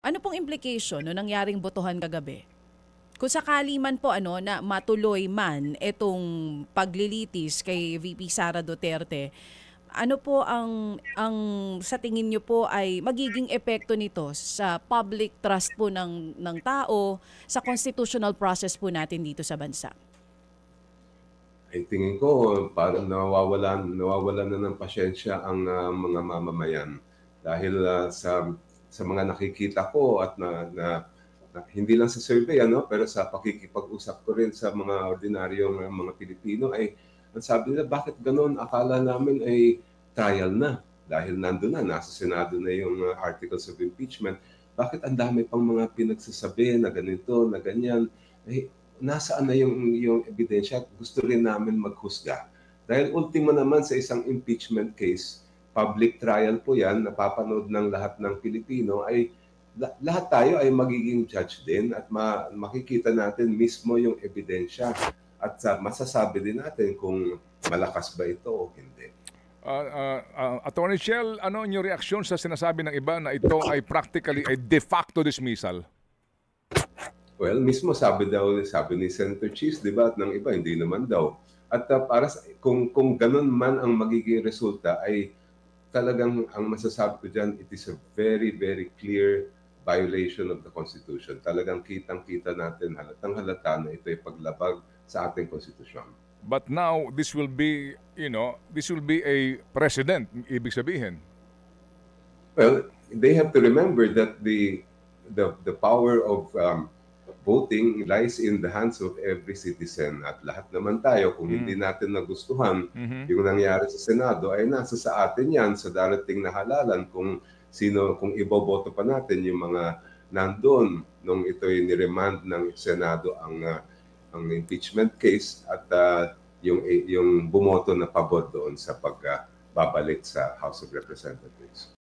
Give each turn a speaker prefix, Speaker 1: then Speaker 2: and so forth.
Speaker 1: Ano pong implication no nangyaring botohan kagabi? Kung sakali man po na matuloy man itong paglilitis kay VP Sara Duterte, ano po ang sa tingin niyo po ay magiging epekto nito sa public trust po ng tao sa constitutional process po natin dito sa bansa?
Speaker 2: Ay tingin ko parang nawawalan na ng pasyensya ang mga mamamayan dahil sa mga nakikita ko at hindi lang sa survey pero sa pakikipag-usap ko rin sa mga ordinaryong mga Pilipino ay ang sabi nila, bakit ganoon? Akala namin ay trial na dahil nandoon na nasa Senado na yung articles of impeachment. Bakit ang dami pang mga pinagsasabi na ganito, na ganyan? Eh, nasaan na yung ebidensya? Gusto rin namin maghusga. Dahil ultimo naman sa isang impeachment case, public trial po yan, napapanood ng lahat ng Pilipino, ay lahat tayo ay magiging judge din at makikita natin mismo yung ebidensya at masasabi din natin kung malakas ba ito o hindi.
Speaker 3: Attorney Shell, ano yung reaksyon sa sinasabi ng iba na ito ay practically a de facto dismissal?
Speaker 2: Well, mismo sabi ni Senator Cheese, di ba, at ng iba, hindi naman daw. At kung ganun man ang magiging resulta, ay talagang ang masasabi ko dyan, it is a very, very clear violation of the Constitution. Talagang kitang-kita natin, halatang-halata na ito ay paglabag sa ating konstitusyon.
Speaker 3: But now, this will be a precedent, ibig sabihin.
Speaker 2: Well, they have to remember that the power of voting lies in the hands of every citizen. At lahat naman tayo, kung hindi natin nagustuhan yung nangyari sa Senado, ay nasa sa atin yan sa darating na halalan kung iboboto pa natin yung mga nandun nung ito'y niremand ng Senado ang impeachment case at yung bumoto na pabor doon sa pagbabalik sa House of Representatives.